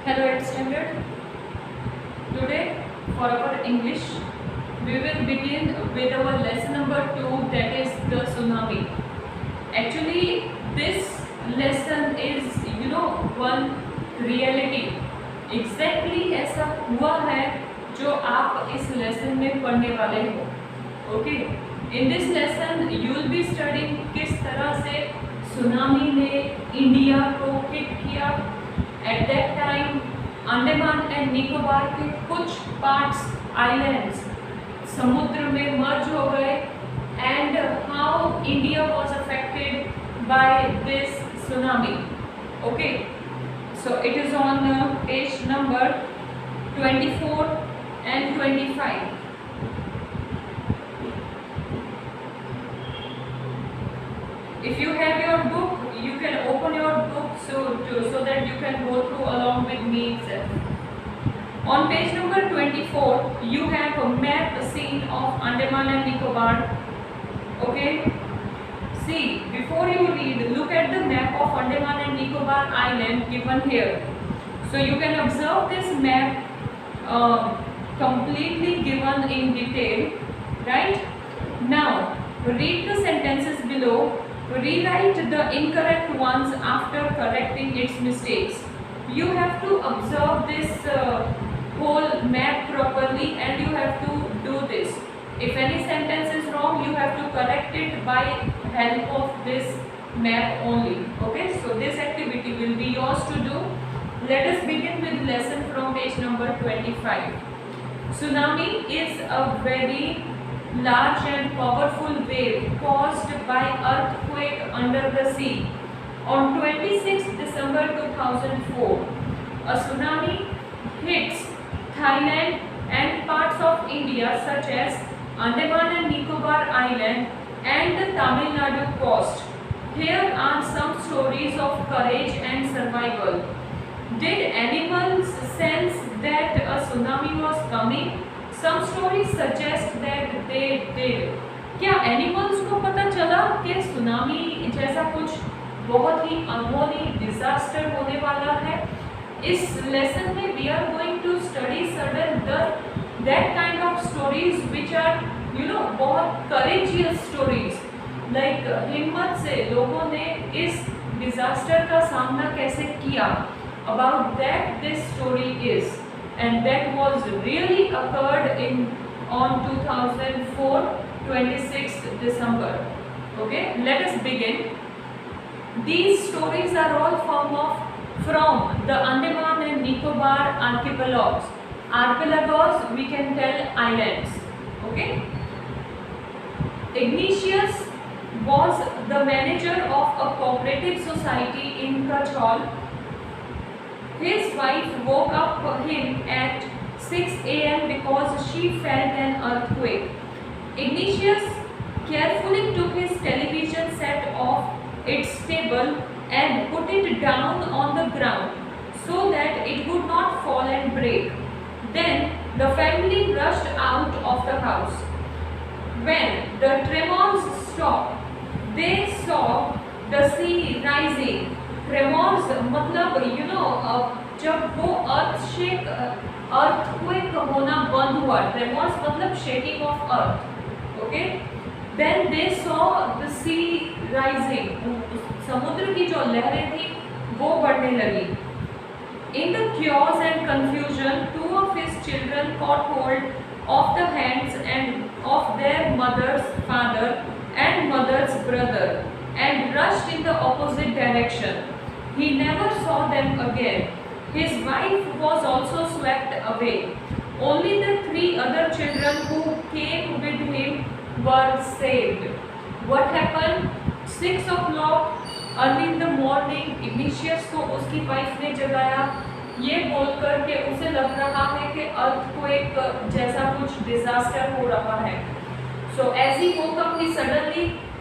Hello, it's Standard. Today, for our English, we will begin with our lesson number 2, that is the tsunami. Actually, this lesson is, one reality. Exactly ऐसा हुआ है जो आप इस lesson में पढ़ने वाले हो. Okay. In this lesson, you will be studying किस तरह से सुनामी ने इंडिया को हिट किया. At that time, Andaman and Nicobar के कुछ पार्ट्स आइलैंड्स समुद्र में मर्ज हो गए and how India was affected by this tsunami. Okay, so it is on page number 24 and 25. If you have your book, you can open your book so that you can go through along with me itself. On page number 24, you have a map scene of Andaman and Nicobar. Okay. See, before you read, look at the map of Andaman and Nicobar Island given here. So you can observe this map completely given in detail, right? Now, read the sentences below. Rewrite the incorrect ones after correcting its mistakes. You have to observe this whole map properly and you have to do this. If any sentence is wrong, you have to correct it by help of this map only. Okay, so this activity will be yours to do. Let us begin with lesson from page number 25. Tsunami is a very large and powerful wave caused by earthquake under the sea. On 26 December 2004, a tsunami hits Thailand and parts of India such as Andaman and Nicobar Island and the Tamil Nadu coast. Here are some stories of courage and survival. Did animals sense that a tsunami was coming? Some stories suggest that they did. क्या animals को पता चला कि tsunami जैसा कुछ बहुत ही अनहोनी disaster होने वाला है? इस लेसन में we are going to study certain that kind of stories which are बहुत करेजियस स्टोरीज. लाइक हिम्मत से लोगों ने इस डिजास्टर का सामना कैसे किया. About that this story is. And that was really occurred on 2004, 26th December. Okay, let us begin. These stories are all from the Andaman and Nicobar archipelagos. Archipelagos, we can tell islands. Okay. Ignatius was the manager of a cooperative society in Kachol. His wife woke up him at 6 a.m. because she felt an earthquake. Ignatius carefully took his television set off its table and put it down on the ground so that it would not fall and break. Then the family rushed out of the house. When the tremors stopped, they saw the sea rising. Tremors मतलब जब वो earthquake होना बंद हुआ. Tremors मतलब shaking of earth. Okay, then they saw the sea rising. समुद्र की जो लहरें थी वो बढ़ने लगी. इन द क्योर्स and confusion, two of his children caught hold of the hands and of their mother's father and mother's brother and rushed in the opposite direction. He never saw them again. His wife was also swept away. Only the 3 other children who came with him were saved. What happened? 6 o'clock early in the morning, Ignatius को उसकी wife ने जगाया ये बोलकर के उसे लग रहा है कि अर्थक्वेक जैसा कुछ डिजास्टर हो रहा है. So as he woke up,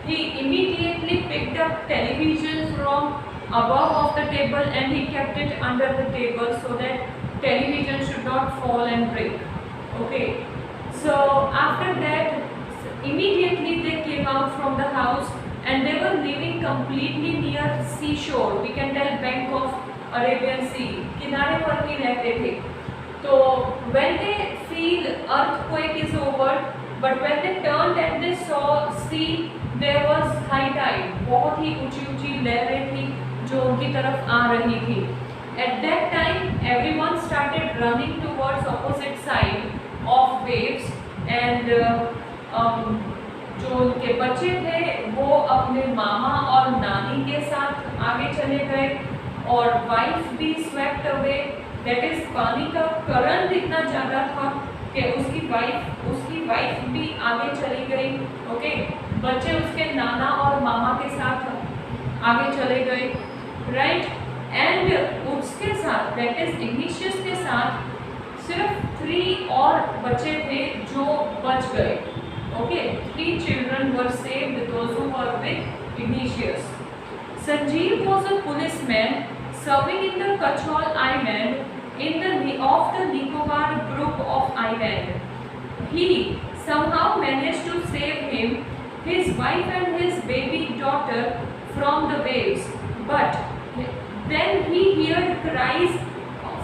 he immediately picked up television from above of the table and he kept it under the table so that television should not fall and break. Okay, so after that immediately they came out from the house and they were living completely near seashore. We can tell bank of Arabian sea, किनारे पर ही रहते थे। तो when they feel earthquake is over, but when they turned and they saw sea, there was high tide, बहुत ही ऊंची ऊंची लहरें थी जो उनकी तरफ आ रही थी। At that time, everyone started running towards opposite side of waves, and जो उनके बच्चे थे वो अपने मामा और नानी के साथ आगे चले गए, और वाइफ भी स्वेप्ट अवे। दैट इज पानी का करंट इतना ज़्यादा था कि उसकी वाइफ भी आगे चली गई। ओके, बच्चे उसके नाना और मामा के साथ आगे चले गए, राइट। एंड उसके साथ दैट इज इग्निशियस के साथ सिर्फ 3 और बच्चे थे जो बच गए। Okay, 3 children were saved, those who were with Ignatius. Sanjeev was a policeman serving in the Kachol Island in the Nicobar group of island. He somehow managed to save him, his wife and his baby daughter from the waves, but then he heard cries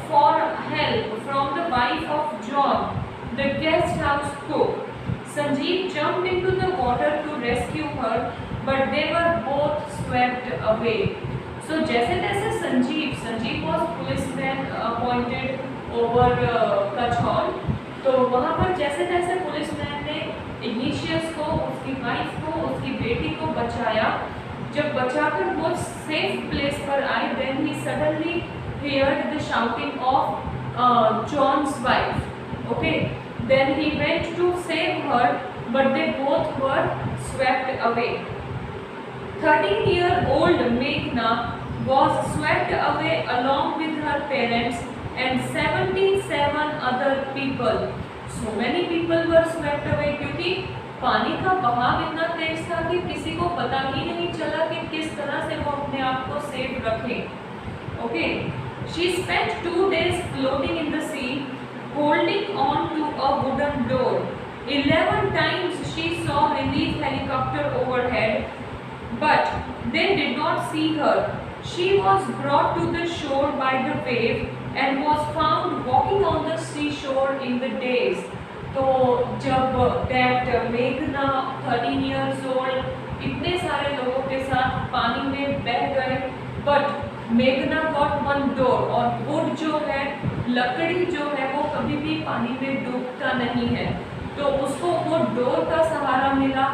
for help from the wife of John, the guest house cook. Sanjeev jumped into the water to rescue her, but they were both swept away. So जैसे तैसे Sanjeev was policeman appointed over Kachol, तो वहाँ पर जैसे तैसे policeman ने igneous को, उसकी वाइफ को, उसकी बेटी को बचाया। जब बचाकर वो सेफ प्लेस पर आए, then he suddenly heard the shouting of John's wife. Okay, then he went to save her, but they both were swept away. 13-year-old Meghna was swept away along with her parents and 77 other people. So many people were swept away क्योंकि पानी का बहाव इतना तेज था कि किसी को पता ही नहीं चला कि किस तरह से वो अपने आप को सेफ रखें। Okay, she spent 2 days floating in the sea, holding on to a wooden door. 11 times she saw relief helicopter overhead, but they did not see her. She was brought to the shore by the wave and was found walking on the seashore in the days. तो जब that मेघना 13 years old इतने सारे लोगों के साथ पानी में बह गए, बट मेघना गॉट वन डोर, और वुड जो है, लकड़ी जो है, वो कभी भी पानी में डूबता नहीं है, तो उसको वो डोर का सहारा मिला।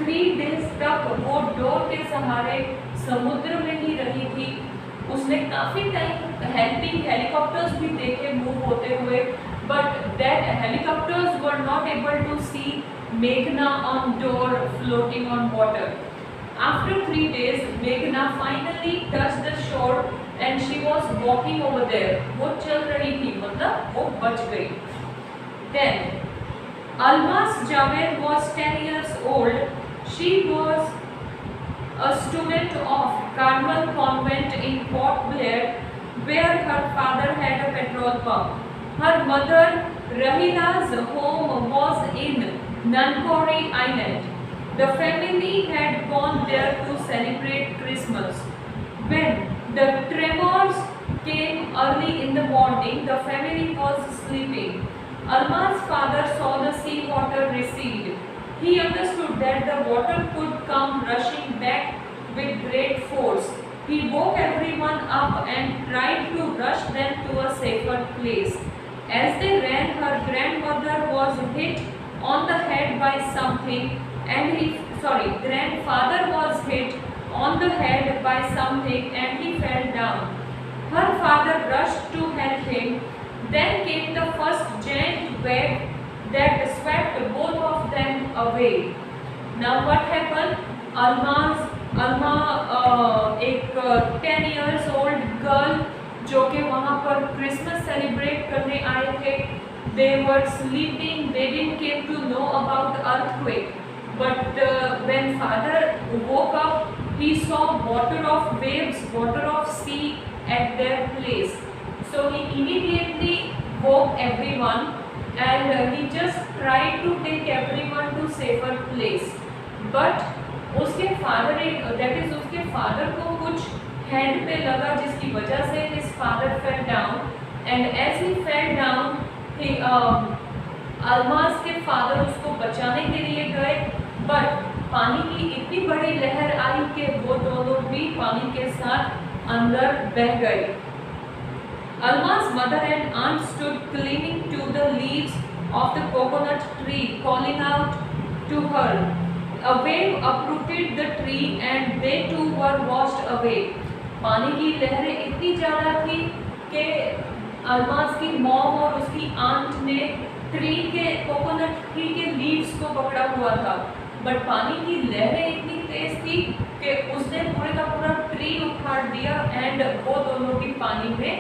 3 days तक वो डोर के सहारे समुद्र में ही रही थी। उसने काफ़ी टाइम हेल्पिंग हेलीकॉप्टर्स भी देखे मूव होते हुए, but that helicopters were not able to see Meghna on door floating on water. After 3 days, Meghna finally touched the shore and she was walking over there. वो चल रही थी, मतलब वो बच गई। Then Almas Javed was 10 years old. She was a student of Carmel Convent in Port Blair, where her father had a petrol pump. Her mother Rahila's home was in Nankori Island. The family had gone there to celebrate Christmas. When the tremors came early in the morning, the family was sleeping. Alma's father saw the sea water recede. He understood that the water could come rushing back with great force. He woke everyone up and tried to rush them to a safer place. As they ran, her grandmother was hit on the head by something, and grandfather was hit on the head by something and he fell down. Her father rushed to help him. Then came the first giant wave that swept both of them away. Now what happened? Alma एक 10 years old girl जो कि वहाँ पर Christmas celebrate करने आए थे, they were sleeping, they didn't came to know about the earthquake, but when father woke up, he saw water of waves, water of sea at their place. So he immediately woke everyone and he just tried to take everyone to safer place. But उसके father को कुछ head पे लगा, जिसकी वजह से his father fell down, and as he fell down, he Almas के father उसको बचाने के लिए गए, बट पानी की इतनी बड़ी लहर आई कि वो दोनों भी पानी के साथ अंदर बह गए। Alma's mother and aunt stood clinging to the leaves of the coconut tree, calling out to her. A wave uprooted the tree and they too were washed away. पानी की लहरें इतनी ज़्यादा थी कि अल्मास की मॉम और उसकी आंट ने कोकोनट ट्री के लीव्स को पकड़ा हुआ था, बट पानी की लहरें इतनी तेज थी कि उसने पूरे का पूरा ट्री उखाड़ दिया एंड वो दोनों भी पानी में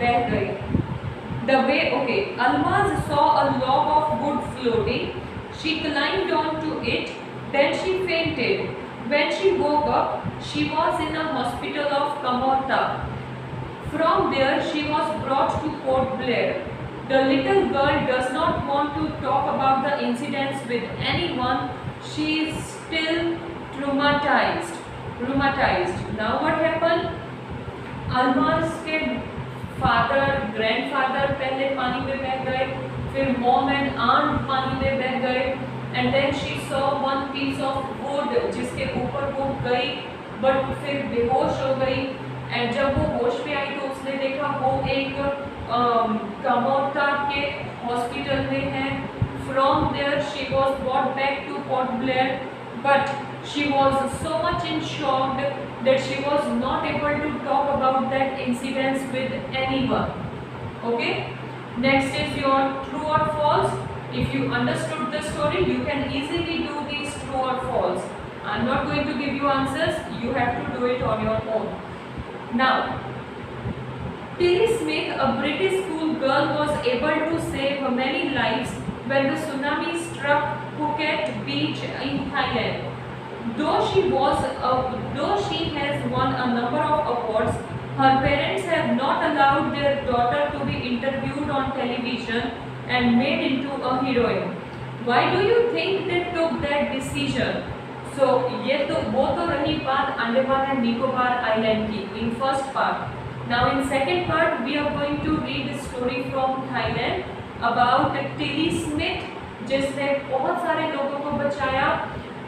बह गए। Almaz saw a log of wood floating. She climbed onto it. Then she fainted. When she woke up, she was in a hospital of Kamorta. From there, she was brought to Port Blair. The little girl does not want to talk about the incidents with anyone. She is still traumatized. Now what happened? Almaz के grandfather पहले पानी में बह गए, फिर mom and aunt पानी में बह गए, and then she saw one piece of wood जिसके ऊपर वो गई, बट फिर बेहोश हो गई। एंड जब वो होश में आई तो उसने देखा वो एक कमोर्ता के हॉस्पिटल में है। From there she was brought back to Port Blair, but she was so much in shock that she was not able to talk about that incidents with anyone. Okay, next is your true or false. If you understood the story, you can easily do these true or false. I'm not going to give you answers, you have to do it on your own. Now, Tilly Smith, a British school girl, was able to save many lives when the tsunami struck Phuket beach in Thailand. Though she has won a number of awards, her parents have not allowed their daughter to be interviewed on television and made into a heroine. Why do you think they took that decision? So ये तो वो तो रही बात Andaman and Nicobar island की in first part. Now in second part we are going to read a story from Thailand about Tilly Smith, जिसने बहुत सारे लोगों को बचाया।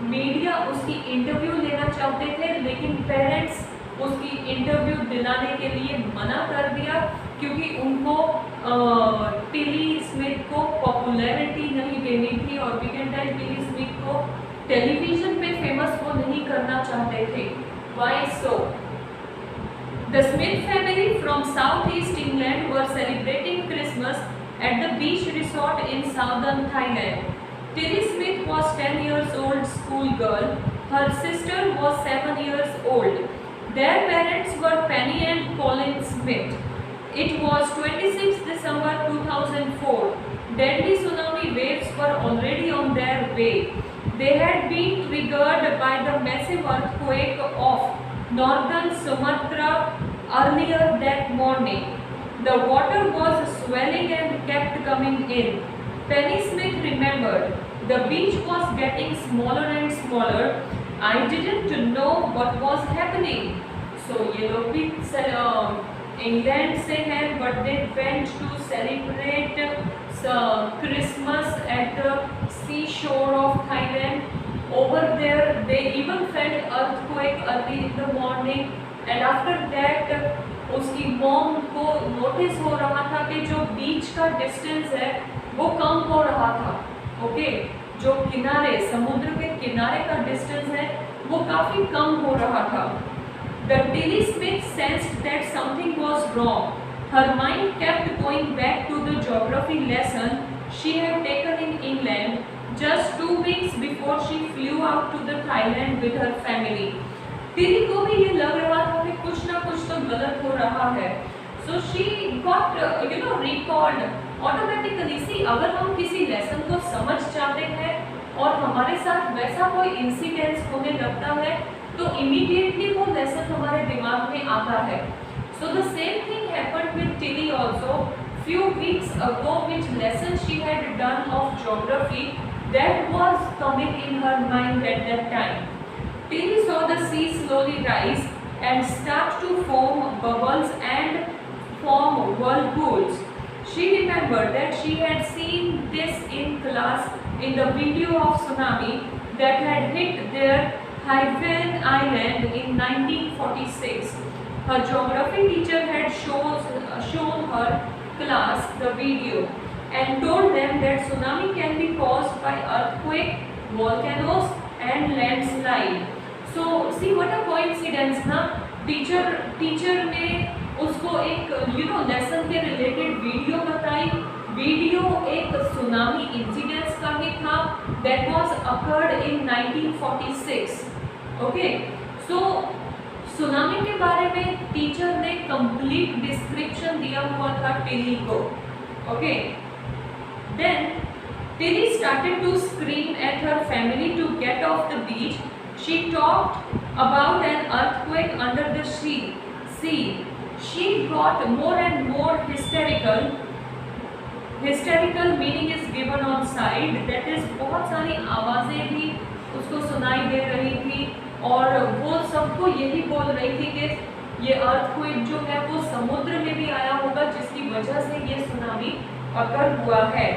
मीडिया उसकी इंटरव्यू लेना चाहते थे, लेकिन पेरेंट्स उसकी इंटरव्यू दिलाने के लिए मना कर दिया क्योंकि उनको टिली स्मिथ को पॉपुलैरिटी नहीं देनी थी, और we can tell Tilly Smith को टेलीविजन पे फेमस वो नहीं करना चाहते थे। Why so? The Smith family from south east England were celebrating Christmas at the beach resort in southern Thailand. Tilly Smith was 10 years old schoolgirl. Her sister was 7 years old. Their parents were Penny and Colin Smith. It was 26 December 2004. Deadly tsunami waves were already on their way. They had been triggered by the massive earthquake of northern Sumatra earlier that morning. The water was swelling and kept coming in. Penny Smith remembered, the beach was getting smaller and smaller. I didn't know what was happening. So ये लोग भी England से हैं, but they went to celebrate Christmas at the seashore of Thailand. Over there, they even felt earthquake early in the morning, and after that उसकी mom को notice हो रहा था कि जो बीच का डिस्टेंस है वो कम हो रहा था। ओके, जो किनारे समुद्र के किनारे का डिस्टेंस है वो काफ़ी कम हो रहा था। The Tilly Smith sensed that something was wrong. Her mind kept going back to the geography lesson she had taken in England just 2 weeks before she flew out to the Thailand with her family. Tilly को भी ये लग रहा था कि कुछ ना कुछ तो गलत हो रहा है। So she got recalled automatically. See, अगर हम किसी लेसन को समझ जाते हैं और हमारे साथ वैसा कोई इंसिडेंस होने लगता है तो इमीडिएटली वो लेसन हमारे दिमाग में आता है। So the same thing happened with Tilly also. Few weeks ago which lesson she had done of geography that was coming in her mind at that time. Tilly saw the sea slowly rise and start to form bubbles and form whirlpools. She remembered that she had seen this in class in the video of tsunami that had hit their Hainan Island in 1946. Her geography teacher had shown her class the video and told them that tsunami can be caused by earthquake, volcanoes and landslide. So see what a coincidence ना, teacher ने उसको एक lesson के related video बताई. Video एक tsunami incidence का ही था that was occurred in 1946. Okay, so tsunami के बारे में टीचर ने कंप्लीट डिस्क्रिप्शन दिया हुआ था टिली को. Okay, then Tilly started to scream at her family to get off the beach. She talked about an earthquake under the sea. She got more and more hysterical. Hysterical meaning is given on side, that is बहुत सारी आवाज़ें भी उसको सुनाई दे रही थी और वो सबको यही बोल रही थी कि ये अर्थक्वेक जो है वो समुद्र में भी आया होगा जिसकी वजह से ये सुनामी अकर हुआ है.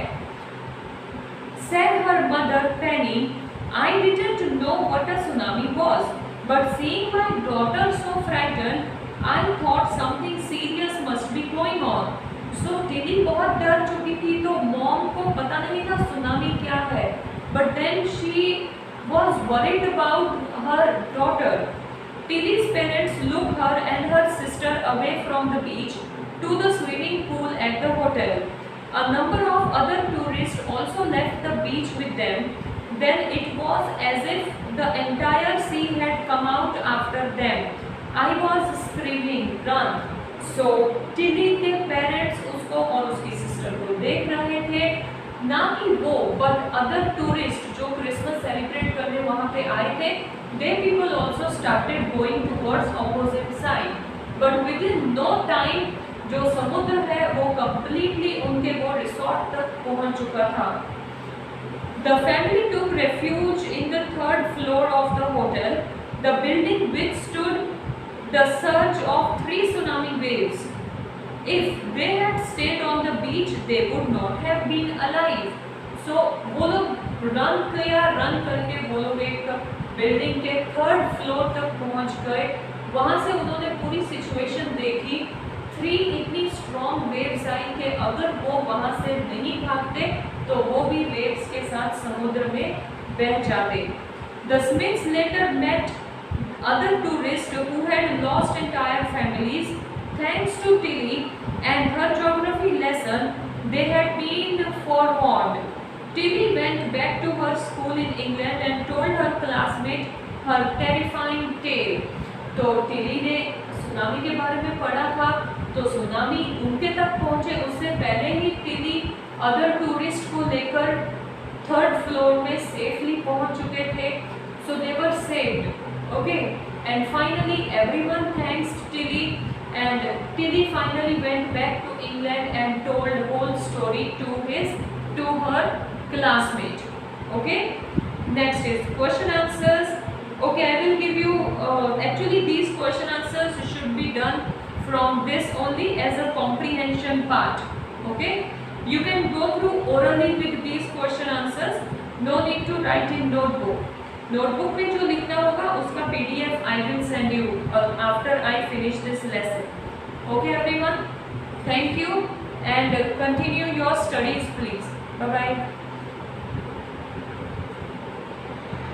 Said her mother Penny, I didn't know what a tsunami was, but seeing my daughter so frightened, I thought something serious must be going on. So Tilly बहुत डर चुकी थी तो मॉम को पता नहीं था सुनामी क्या है. But then she was worried about her daughter. Tilly's parents took her and her sister away from the beach to the swimming pool at the hotel. A number of other tourists also left the beach with them. Then it was as if the entire sea had come out after them. I was screaming, run! So Tilly के parents उसको और उसकी sister को देख रहे थे, ना कि वो but other tourists जो क्रिसमस सेलिब्रेट करने वहाँ पे आए थे, they people also started going towards opposite side. But within no time जो समुद्र है वो completely उनके वो रिसोर्ट तक पहुँच चुका था. The family took refuge in the third floor of the hotel. The building withstood the surge of 3 tsunami waves. If they had stayed on the beach, they would not have been alive. So वो लोग run करके वो लोग एक building के third floor तक पहुंच गए. वहाँ से उन्होंने पूरी सिचुएशन देखी. 3 इतनी स्ट्रॉन्ग वेव्स आई कि अगर वो वहाँ से नहीं भागते तो वो भी वेव्स के साथ समुद्र में बह जाते. The Smiths later met other tourists who had lost entire families. Thanks to Tilly and her geography lesson, they had been forewarned. Tilly went back to her school in England and told her classmate her terrifying tale. तो Tilly ने tsunami के बारे में पढ़ा था, तो tsunami उनके तक पहुंचे उससे पहले ही टिली अदर टूरिस्ट को लेकर थर्ड फ्लोर में सेफली पहुंच चुके थे. So they were saved. Okay, and finally everyone thanks Tilly, and Tilly finally went back to England and told whole story to her classmate. Okay, next is question answers. Okay, I will give you actually these question answers should be done from this only as a comprehension part. Okay, you can go through orally with these question answers. No need to write in notebook. Notebook में जो लिखना होगा उसका PDF I will send you after I finish this lesson. Okay everyone, thank you and continue your studies please. Bye bye.